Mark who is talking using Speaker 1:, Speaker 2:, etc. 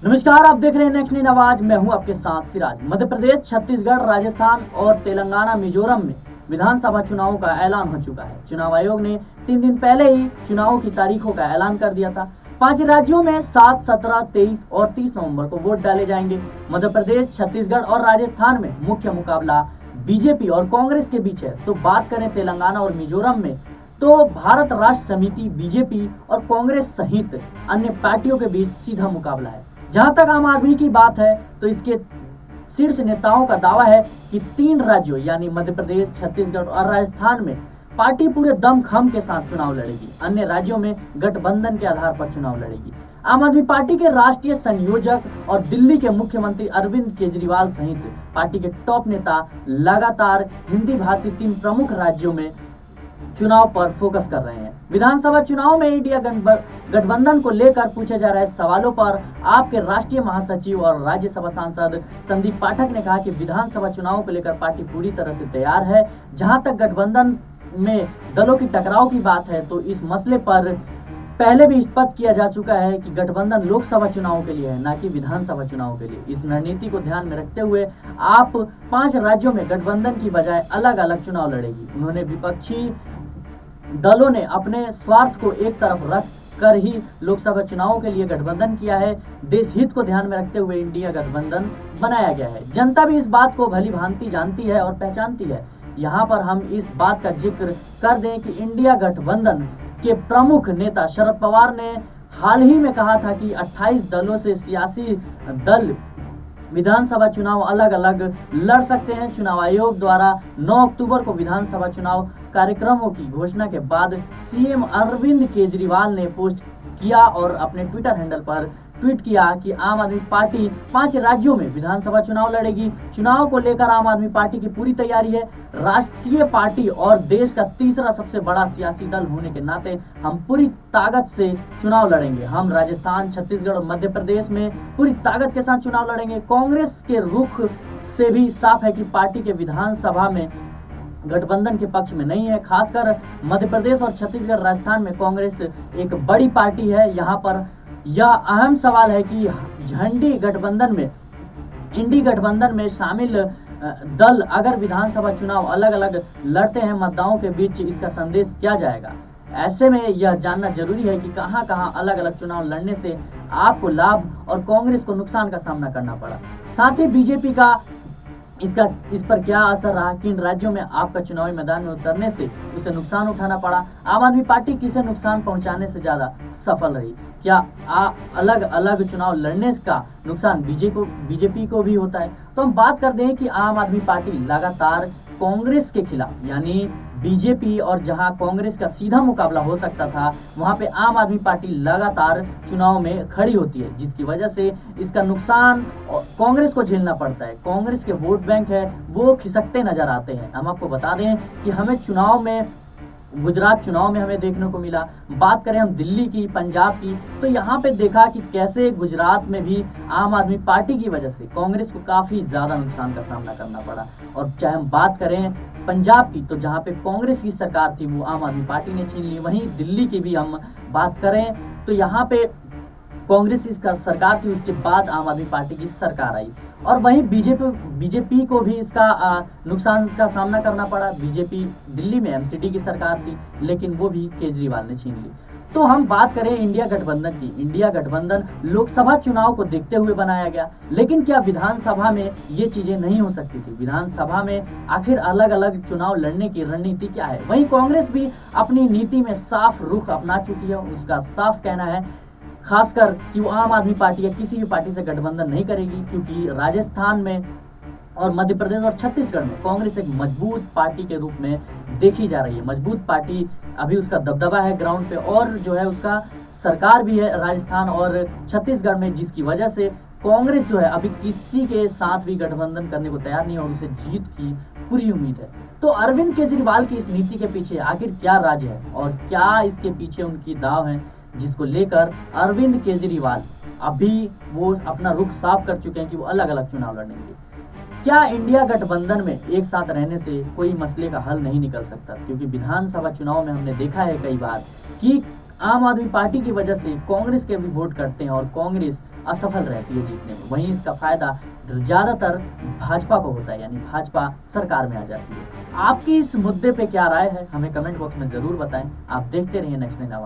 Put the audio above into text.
Speaker 1: नमस्कार, आप देख रहे हैं नेक्स्ट इन आवाज। मैं हूं आपके साथ सिराज। मध्य प्रदेश, छत्तीसगढ़, राजस्थान और तेलंगाना, मिजोरम में विधानसभा चुनावों का ऐलान हो चुका है। चुनाव आयोग ने 3 दिन पहले ही चुनावों की तारीखों का ऐलान कर दिया था। 5 राज्यों में 7, 17, 23 और 30 नवंबर को वोट डाले जाएंगे। मध्य प्रदेश, छत्तीसगढ़ और राजस्थान में मुख्य मुकाबला बीजेपी और कांग्रेस के बीच है। तो बात करें तेलंगाना और मिजोरम में, तो भारत राष्ट्र समिति, बीजेपी और कांग्रेस सहित अन्य पार्टियों के बीच सीधा मुकाबला है। जहां तक आम आदमी की बात है, तो इसके शीर्ष नेताओं का दावा है कि 3 राज्यों यानी मध्य प्रदेश, छत्तीसगढ़ और राजस्थान में पार्टी पूरे दमखम के साथ चुनाव लड़ेगी। अन्य राज्यों में गठबंधन के आधार पर चुनाव लड़ेगी। आम आदमी पार्टी के राष्ट्रीय संयोजक और दिल्ली के मुख्यमंत्री अरविंद केजरीवाल सहित पार्टी के टॉप नेता लगातार हिंदी भाषी 3 प्रमुख राज्यों में चुनाव पर फोकस कर रहे हैं। विधानसभा चुनाव में इंडिया गठबंधन को लेकर पूछे जा रहे सवालों पर आपके राष्ट्रीय महासचिव और राज्यसभा सांसद संदीप पाठक ने कहा कि विधानसभा चुनाव को लेकर पार्टी पूरी तरह से तैयार है। जहां तक गठबंधन में दलों की टकराव की बात है, तो इस मसले पर पहले भी स्पष्ट किया जा चुका है कि गठबंधन लोकसभा चुनाव के लिए है, न कि विधानसभा चुनाव के लिए। इस रणनीति को ध्यान में रखते हुए आप 5 राज्यों में गठबंधन की बजाय अलग अलग चुनाव लड़ेगी। उन्होंने विपक्षी दलों ने अपने स्वार्थ को एक तरफ रख कर ही लोकसभा चुनावों के लिए गठबंधन किया है। देश हित को ध्यान में रखते हुए इंडिया गठबंधन बनाया गया है। जनता भी इस बात को भली भांति जानती है और पहचानती है। यहाँ पर हम इस बात का जिक्र कर दें कि इंडिया गठबंधन के प्रमुख नेता शरद पवार ने हाल ही में कहा था कि 28 दलों से सियासी दल विधानसभा चुनाव अलग अलग लड़ सकते हैं। चुनाव आयोग द्वारा 9 अक्टूबर को विधानसभा चुनाव कार्यक्रमों की घोषणा के बाद सीएम अरविंद केजरीवाल ने पोस्ट किया और अपने ट्विटर हैंडल पर ट्वीट किया कि आम आदमी पार्टी 5 राज्यों में विधानसभा चुनाव लड़ेगी। चुनाव को लेकर आम आदमी पार्टी की पूरी तैयारी है। राष्ट्रीय पार्टी और देश का तीसरा सबसे बड़ा सियासी दल होने के नाते हम पूरी ताकत से चुनाव लड़ेंगे। हम राजस्थान, छत्तीसगढ़ और मध्य प्रदेश में पूरी ताकत के साथ चुनाव लड़ेंगे। कांग्रेस के रुख से भी साफ है कि पार्टी के विधानसभा में गठबंधन के पक्ष में नहीं है। खासकर मध्य प्रदेश और छत्तीसगढ़, राजस्थान में कांग्रेस एक बड़ी पार्टी है। यहाँ पर यह अहम सवाल है कि इंडी गठबंधन में शामिल दल अगर विधानसभा चुनाव अलग अलग लड़ते हैं, मतदाताओं के बीच इसका संदेश क्या जाएगा। ऐसे में यह जानना जरूरी है कि कहां-कहां अलग अलग चुनाव लड़ने से आपको लाभ और कांग्रेस को नुकसान का सामना करना पड़ा। साथ ही बीजेपी का इस पर क्या असर रहा, किन राज्यों में आपका चुनावी मैदान में उतरने से उसे नुकसान उठाना पड़ा। आम आदमी पार्टी किसे नुकसान पहुंचाने से ज्यादा सफल रही। क्या अलग अलग चुनाव लड़ने का नुकसान बीजेपी को भी होता है। तो हम बात करते हैं कि आम आदमी पार्टी लगातार कांग्रेस के खिलाफ यानी बीजेपी, और जहां कांग्रेस का सीधा मुकाबला हो सकता था, वहां पे आम आदमी पार्टी लगातार चुनाव में खड़ी होती है, जिसकी वजह से इसका नुकसान कांग्रेस को झेलना पड़ता है। कांग्रेस के वोट बैंक है वो खिसकते नजर आते हैं। हम आपको बता दें कि हमें गुजरात चुनाव में हमें देखने को मिला। बात करें हम दिल्ली की, पंजाब की, तो यहाँ पे देखा कि कैसे गुजरात में भी आम आदमी पार्टी की वजह से कांग्रेस को काफी ज्यादा नुकसान का सामना करना पड़ा। और चाहे हम बात करें पंजाब की, तो जहाँ पे कांग्रेस की सरकार थी वो आम आदमी पार्टी ने छीन ली। वहीं दिल्ली की भी हम बात करें तो यहाँ पे कांग्रेस की सरकार थी, उसके बाद आम आदमी पार्टी की सरकार आई। और वहीं बीजेपी को भी इसका नुकसान का सामना करना पड़ा। बीजेपी दिल्ली में एमसीडी की सरकार थी, लेकिन वो भी केजरीवाल ने छीन ली। तो हम बात करें इंडिया गठबंधन की। इंडिया गठबंधन लोकसभा चुनाव को देखते हुए बनाया गया, लेकिन क्या विधानसभा में ये चीजें नहीं हो सकती थी। विधानसभा में आखिर अलग अलग चुनाव लड़ने की रणनीति क्या है। वहीं कांग्रेस भी अपनी नीति में साफ रुख अपना चुकी है। उसका साफ कहना है खासकर कि वो आम आदमी पार्टी या किसी भी पार्टी से गठबंधन नहीं करेगी, क्योंकि राजस्थान में और मध्य प्रदेश और छत्तीसगढ़ में कांग्रेस एक मजबूत पार्टी के रूप में देखी जा रही है। मजबूत पार्टी, अभी उसका दबदबा है ग्राउंड पे, और जो है उसका सरकार भी है राजस्थान और छत्तीसगढ़ में, जिसकी वजह से कांग्रेस जो है अभी किसी के साथ भी गठबंधन करने को तैयार नहीं है और उसे जीत की पूरी उम्मीद है। तो अरविंद केजरीवाल की इस नीति के पीछे आखिर क्या राज है और क्या इसके पीछे उनकी दाव है, जिसको लेकर अरविंद केजरीवाल अभी वो अपना रुख साफ कर चुके हैं कि वो अलग अलग चुनाव लड़ेंगे। क्या इंडिया गठबंधन में एक साथ रहने से कोई मसले का हल नहीं निकल सकता, क्योंकि विधानसभा चुनाव में हमने देखा है कई बार कि आम आदमी पार्टी की वजह से कांग्रेस के भी वोट करते हैं और कांग्रेस असफल रहती है जीतने में, वहीं इसका फायदा ज्यादातर भाजपा को होता है, यानी भाजपा सरकार में आ जाती है। आपकी इस मुद्दे पे क्या राय है, हमें कमेंट बॉक्स में जरूर बताएं। आप देखते रहिए नेक्स्ट 9 आवाज।